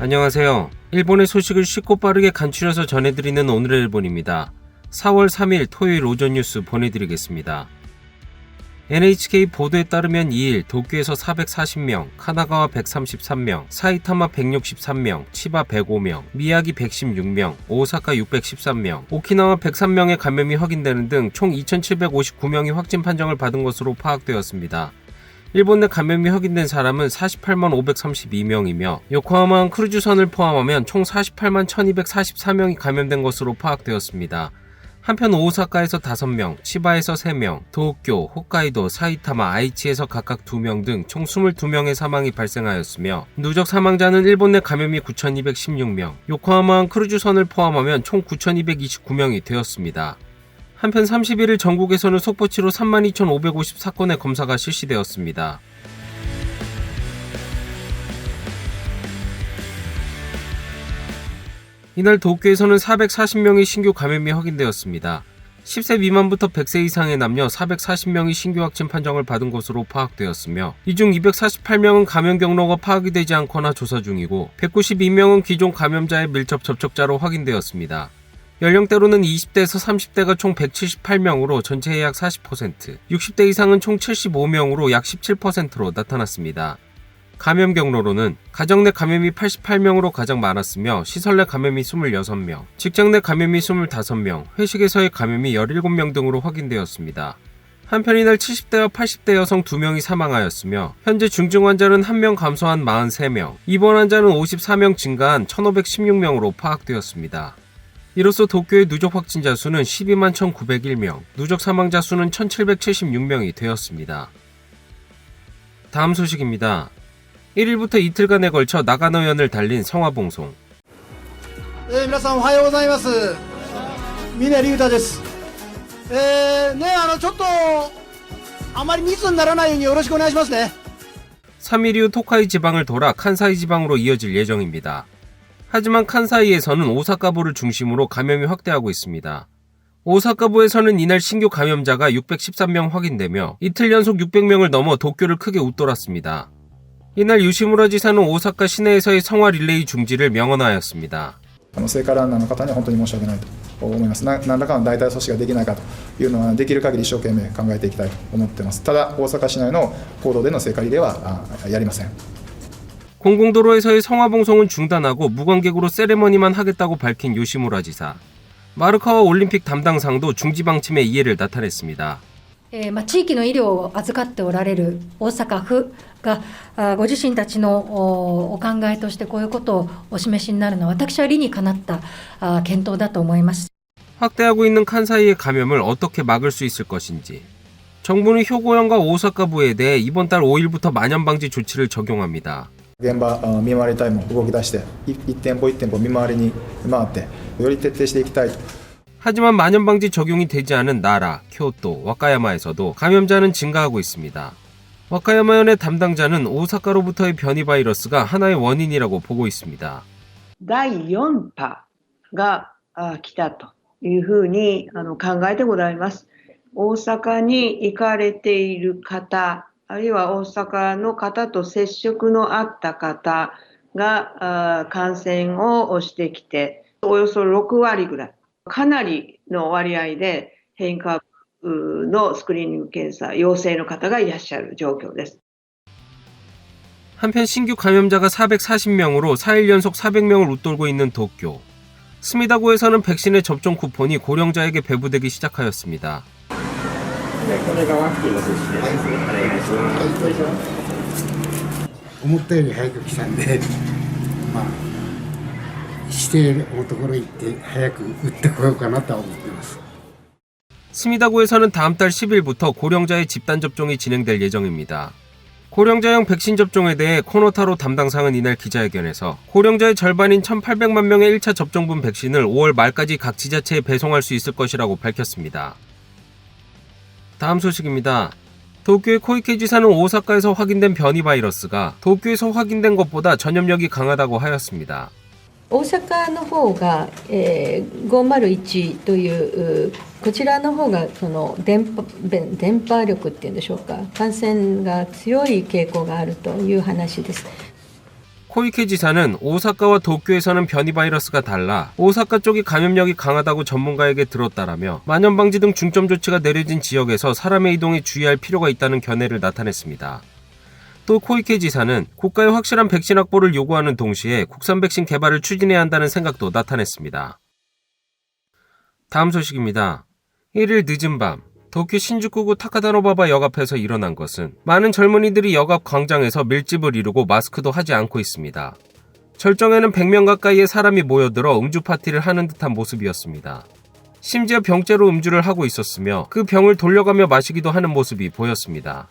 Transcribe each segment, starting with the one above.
안녕하세요. 일본의 소식을 쉽고 빠르게 간추려서 전해드리는 오늘의 일본입니다. 4월 3일 토요일 오전 뉴스 보내드리겠습니다. NHK 보도에 따르면 2일 도쿄에서 440명, 카나가와 133명, 사이타마 163명, 치바 105명, 미야기 116명, 오사카 613명, 오키나와 103명의 감염이 확인되는 등 총 2,759명이 확진 판정을 받은 것으로 파악되었습니다. 일본 내 감염이 확인된 사람은 48만 532명이며 요코하마 크루즈선을 포함하면 총 48만 1244명이 감염된 것으로 파악되었습니다. 한편 오사카에서 5명, 치바에서 3명, 도쿄, 홋카이도, 사이타마, 아이치에서 각각 2명 등 총 22명의 사망이 발생하였으며 누적 사망자는 일본 내 감염이 9,216명, 요코하마 크루즈선을 포함하면 총 9,229명이 되었습니다. 한편 31일 전국에서는 속보치로 32,554건의 검사가 실시되었습니다. 이날 도쿄에서는 440명의 신규 감염이 확인되었습니다. 10세 미만부터 100세 이상의 남녀 440명이 신규 확진 판정을 받은 것으로 파악되었으며 이 중 248명은 감염 경로가 파악이 되지 않거나 조사 중이고 192명은 기존 감염자의 밀접 접촉자로 확인되었습니다. 연령대로는 20대에서 30대가 총 178명으로 전체의 약 40%, 60대 이상은 총 75명으로 약 17%로 나타났습니다. 감염 경로로는 가정 내 감염이 88명으로 가장 많았으며 시설 내 감염이 26명, 직장 내 감염이 25명, 회식에서의 감염이 17명 등으로 확인되었습니다. 한편 이날 70대와 80대 여성 2명이 사망하였으며 현재 중증 환자는 1명 감소한 43명, 입원 환자는 54명 증가한 1,516명으로 파악되었습니다. 이로써 도쿄의 누적 확진자 수는 12만 1,901명, 누적 사망자 수는 1,776명이 되었습니다. 다음 소식입니다. 1일부터 이틀간에 걸쳐 나가노현을 달린 성화봉송. 皆さんおはようございます。峰竜太です。ちょっとあまり密にならないようによろしくお願いしますね。 3일 이후 토카이 지방을 돌아 칸사이 지방으로 이어질 예정입니다. 하지만 칸사이에서는 오사카부를 중심으로 감염이 확대하고 있습니다. 오사카부에서는 이날 신규 감염자가 613명 확인되며 이틀 연속 600명을 넘어 도쿄를 크게 웃돌았습니다. 이날 유시무라 지사는 오사카 시내에서의 성화 릴레이 중지를 명언하였습니다. 聖火ランナーの方には本当に申し訳ないと思います。何らかの代替措置ができないかというのはできる限り一生懸命考えていきたいと思っています。ただ大阪市内の公道での聖火リレーはやりません。 공공도로에서의 성화봉송은 중단하고 무관객으로 세레머니만 하겠다고 밝힌 요시무라 지사. 마르카와 올림픽 담당상도 중지 방침의 이해를 나타냈습니다. 地域の医療を預かっておられる大阪府がご自身たちのお考えとしてこういうことをお示しになるのは私は理にかなった検討だと思います。 확대하고 있는 칸사이의 감염을 어떻게 막을 수 있을 것인지. 정부는 효고현과 오사카부에 대해 이번 달 5일부터 만연방지 조치를 적용합니다. 現場見回り隊も動き出して一店舗一店舗見回りに回ってより徹底していきたいと。 하지만 만연방지 적용이 되지 않은 나라, 교토, 와카야마에서도 감염자는 증가하고 있습니다. 와카야마현의 담당자는 오사카로부터의 변이 바이러스가 하나의 원인이라고 보고 있습니다. 第4波が来たというふうに考えてございます。大阪に行かれている方、あるいは大阪の方と接触のあった方が感染をしてきて、およそ6割ぐらい、かなりの割合で変異株のスクリーニング検査陽性の方がいらっしゃる状況です。 한편 신규 감염자가 440명으로 4일 연속 400명을 웃돌고 있는 도쿄. 스미다구에서는 백신의 접종 쿠폰이 고령자에게 배부되기 시작하였습니다. これがワクチンの接種です。お願いします。思ったより早く来たんで、指定のところ行って早く打ってこようかなと思っています。 스미다구에서는 다음 달 10일부터 고령자의 집단 접종이 진행될 예정입니다. 고령자용 백신 접종에 대해 코노타로 담당상은 이날 기자회견에서 고령자의 절반인 1,800만 명의 1차 접종분 백신을 5월 말까지 각 지자체에 배송할 수 있을 것이라고 밝혔습니다. 다음 소식입니다. 도쿄의 코이케 지사는 오사카에서 확인된 변이 바이러스가 도쿄에서 확인된 것보다 전염력이 강하다고 하였습니다. 大阪の方が、501というこちらの方がその伝播力っていうんでしょうか、感染が強い傾向があるという話です。 코이케 지사는 오사카와 도쿄에서는 변이 바이러스가 달라 오사카 쪽이 감염력이 강하다고 전문가에게 들었다라며 만연방지 등 중점 조치가 내려진 지역에서 사람의 이동에 주의할 필요가 있다는 견해를 나타냈습니다. 또 코이케 지사는 국가의 확실한 백신 확보를 요구하는 동시에 국산 백신 개발을 추진해야 한다는 생각도 나타냈습니다. 다음 소식입니다. 1일 늦은 밤 도쿄 신주쿠구 타카다노바바 역 앞에서 일어난 것은 많은 젊은이들이 역 앞 광장에서 밀집을 이루고 마스크도 하지 않고 있습니다. 절정에는 100명 가까이의 사람이 모여들어 음주 파티를 하는 듯한 모습이었습니다. 심지어 병째로 음주를 하고 있었으며 그 병을 돌려가며 마시기도 하는 모습이 보였습니다.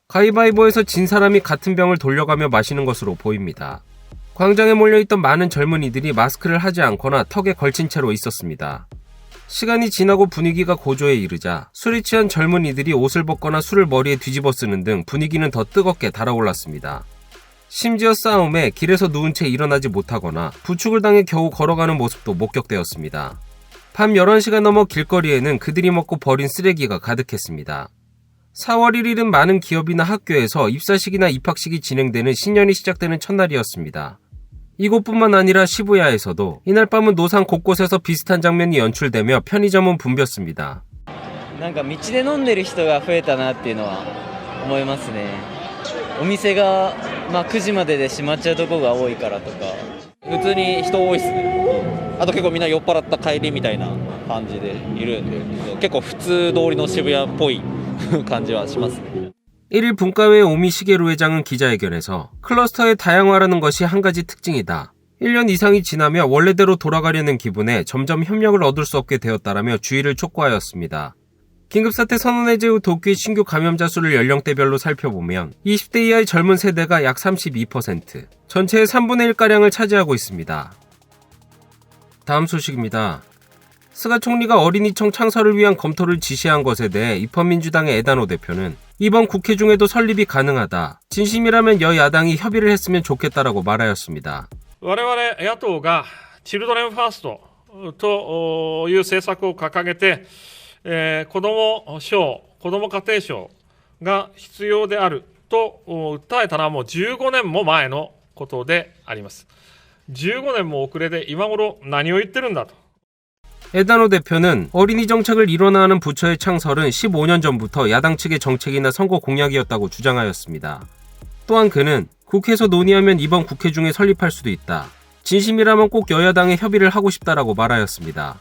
가위바위보에서 진 사람이 같은 병을 돌려가며 마시는 것으로 보입니다. 광장에 몰려있던 많은 젊은이들이 마스크를 하지 않거나 턱에 걸친 채로 있었습니다. 시간이 지나고 분위기가 고조에 이르자 술이 취한 젊은이들이 옷을 벗거나 술을 머리에 뒤집어 쓰는 등 분위기는 더 뜨겁게 달아올랐습니다. 심지어 싸움에 길에서 누운 채 일어나지 못하거나 부축을 당해 겨우 걸어가는 모습도 목격되었습니다. 밤 11시가 넘어 길거리에는 그들이 먹고 버린 쓰레기가 가득했습니다. 4월 1일은 많은 기업이나 학교에서 입사식이나 입학식이 진행되는 신년이 시작되는 첫날이었습니다. 이곳뿐만 아니라 시부야에서도 이날 밤은 노상 곳곳에서 비슷한 장면이 연출되며 편의점은 붐볐습니다. なんか道で飲んでる人が増えたなっていうのは思いますね。お店が9時までで閉まっちゃうとこが多いからとか。普通に人多いですね。あと結構みんな酔っ払った帰りみたいな感じでいるんで、結構普通通りの渋谷っぽい感じはしますね。 1일 분과회 오미 시게루 회장은 기자회견에서 클러스터의 다양화라는 것이 한 가지 특징이다. 1년 이상이 지나며 원래대로 돌아가려는 기분에 점점 협력을 얻을 수 없게 되었다라며 주의를 촉구하였습니다. 긴급사태 선언 해제 후 도쿄의 신규 감염자 수를 연령대별로 살펴보면 20대 이하의 젊은 세대가 약 32%, 전체의 3분의 1가량을 차지하고 있습니다. 다음 소식입니다. 스가 총리가 어린이청 창설을 위한 검토를 지시한 것에 대해 입헌민주당의 에다노 대표는 이번 국회 중에도 설립이 가능하다. 진심이라면 여야당이 협의를 했으면 좋겠다라고 말하였습니다. 我々野党がチルドレンファーストという政策を掲げて、子ども省、子ども家庭省が必要であると訴えたのはもう15年も前のことであります。15年も遅れで今頃何を言ってるんだと。 에다노 대표는 어린이 정책을 일원화하는 부처의 창설은 15년 전부터 야당 측의 정책이나 선거 공약이었다고 주장하였습니다. 또한 그는 국회에서 논의하면 이번 국회 중에 설립할 수도 있다. 진심이라면 꼭 여야당에 협의를 하고 싶다라고 말하였습니다.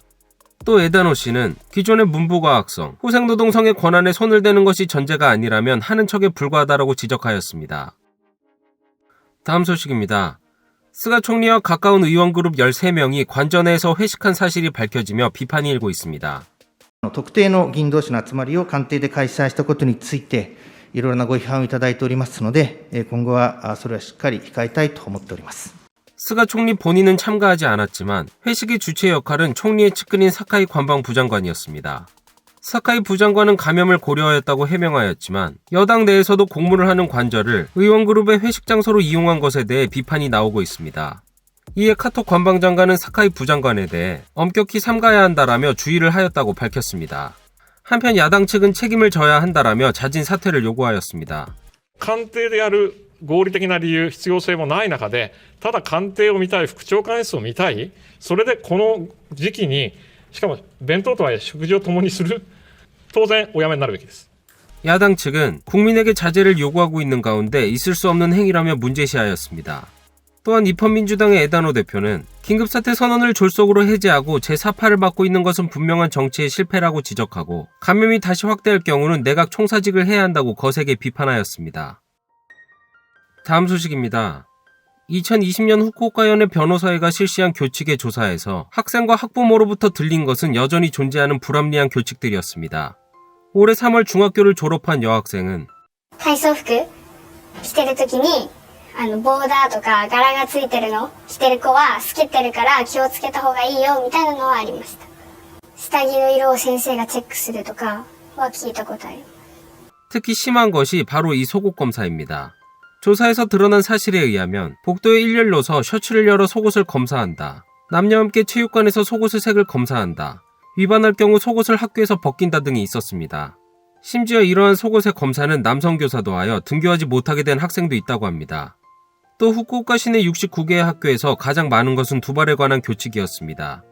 또 에다노 씨는 기존의 문부과학성, 후생노동성의 권한에 손을 대는 것이 전제가 아니라면 하는 척에 불과하다라고 지적하였습니다. 다음 소식입니다. 스가 총리와 가까운 의원 그룹 13명이 관전에서 회식한 사실이 밝혀지며 비판이 일고 있습니다. 特定の議員同士の集まりを官邸で開催したことについて、いろいろなご批判をいただいておりますので、今後はそれはしっかり控えたいと思っております。 스가 총리 본인은 참가하지 않았지만 회식의 주최 역할은 총리의 측근인 사카이 관방부장관이었습니다. 사카이 부장관은 감염을 고려하였다고 해명하였지만 여당 내에서도 공무를 하는 관저를 의원그룹의 회식 장소로 이용한 것에 대해 비판이 나오고 있습니다. 이에 카톡 관방장관은 사카이 부장관에 대해 엄격히 삼가야 한다라며 주의를 하였다고 밝혔습니다. 한편 야당 측은 책임을 져야 한다라며 자진 사퇴를 요구하였습니다. 官邸でやる合理的な理由、必要性もない中で、ただ官邸を見たい、副長官室を見たい、それでこの時期に、しかも弁当とはいえ食事を共にする、当然おやめになるべきです。 야당 측은 국민에게 자제를 요구하고 있는 가운데 있을 수 없는 행위라며 문제시하였습니다. 또한 입헌민주당의 에다노 대표는 긴급사태 선언을 졸속으로 해제하고 제4파를 맡고 있는 것은 분명한 정치의 실패라고 지적하고 감염이 다시 확대할 경우는 내각 총사직을 해야 한다고 거세게 비판하였습니다. 다음 소식입니다. 2020년 후쿠오카현의 변호사회가 실시한 교칙의 조사에서 학생과 학부모로부터 들린 것은 여전히 존재하는 불합리한 교칙들이었습니다. 올해 3월 중학교를 졸업한 여학생은 体操服着てる時にボーダーとか柄がついてるの着てる子は透けてるから気をつけた方がいいよみたいなのはありました。下着の色を先生がチェックするとかは聞いたことあります。 특히 심한 것이 바로 이 속옷 검사입니다. 조사에서 드러난 사실에 의하면 복도에 일렬로 서 셔츠를 열어 속옷을 검사한다. 남녀 함께 체육관에서 속옷의 색을 검사한다. 위반할 경우 속옷을 학교에서 벗긴다 등이 있었습니다. 심지어 이러한 속옷의 검사는 남성 교사도 하여 등교하지 못하게 된 학생도 있다고 합니다. 또 후쿠오카 시내 69개의 학교에서 가장 많은 것은 두발에 관한 교칙이었습니다.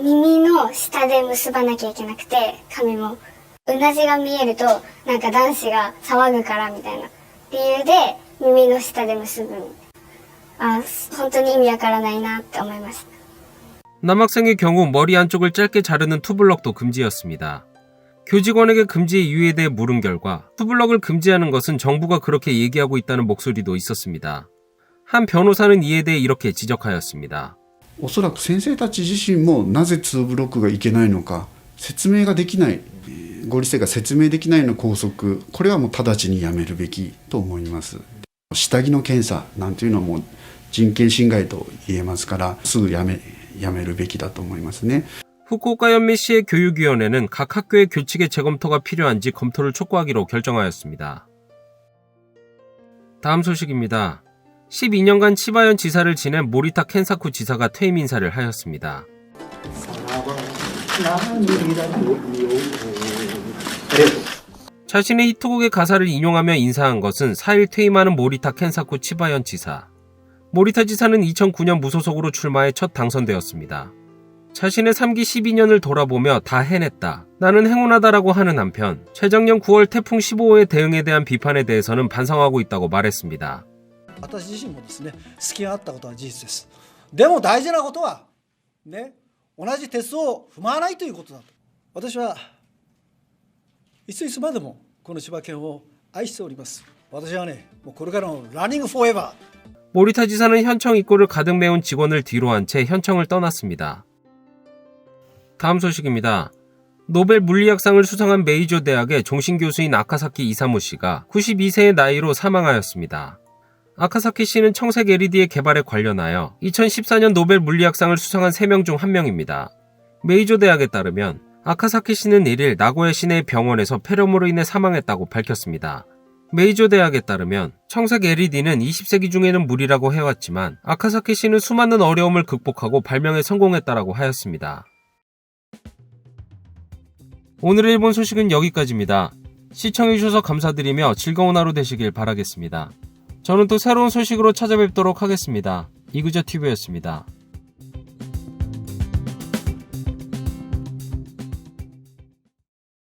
耳の下で結ばなきゃいけなくて、髪も。うなじが見えると、なんか男子が騒ぐからみたいな理由で耳の下で結ぶ。本当に意味わからないなって思いました。 남학생의 경우 머리 한쪽을 짧게 자르는 투블럭도 금지였습니다. 교직원에게 금지의 이유에 대해 물은 결과 투블럭을 금지하는 것은 정부가 그렇게 얘기하고 있다는 목소리도 있었습니다. 한 변호사는 이에 대해 이렇게 지적하였습니다. おそらく先生たち自身もなぜ2ブロックがいけないのか説明ができない、合理性が説明できないの校則、これはもう直ちにやめるべきと思います。下着の検査なんていうのはもう人権侵害と言えますからすぐやめるべきだと思いますね。 후쿠오카 현미시의 교육위원회는 각 학교의 교칙의 재검토가 필요한지 검토를 촉구하기로 결정하였습니다. 다음 소식입니다. 12년간 치바현 지사를 지낸 모리타 켄사쿠 지사가 퇴임 인사를 하였습니다. 자신의 히트곡의 가사를 인용하며 인사한 것은 4일 퇴임하는 모리타 켄사쿠 치바현 지사. 모리타 지사는 2009년 무소속으로 출마해 첫 당선되었습니다. 자신의 3기 12년을 돌아보며 다 해냈다. 나는 행운하다라고 하는 한편 재작년 9월 태풍 15호의 대응에 대한 비판에 대해서는 반성하고 있다고 말했습니다. 私自身もですね、隙があったことは事実です。でも大事なことはね、同じ鉄を踏まないということだと。私はいついつまでもこの千葉県を愛しております。私はね、もうこれからのランニングフォーエバー。 모리타 지사는 현청 입구를 가득 메운 직원을 뒤로 한 채 현청을 떠났습니다. 다음 소식입니다. 노벨 물리학상을 수상한 메이저 대학의 종신교수인 아카사키 이사무 씨가 92세의 나이로 사망하였습니다. 아카사키 씨는 청색 LED의 개발에 관련하여 2014년 노벨 물리학상을 수상한 3명 중 1명입니다. 메이저 대학에 따르면 아카사키 씨는 1일 나고야 시내 병원에서 폐렴으로 인해 사망했다고 밝혔습니다. 메이저 대학에 따르면 청색 LED는 20세기 중에는 무리라고 해왔지만 아카사키 씨는 수많은 어려움을 극복하고 발명에 성공했다라고 하였습니다. 오늘의 일본 소식은 여기까지입니다. 시청해주셔서 감사드리며 즐거운 하루 되시길 바라겠습니다. 저는 또 새로운 소식으로 찾아뵙도록 하겠습니다. 이그저TV였습니다.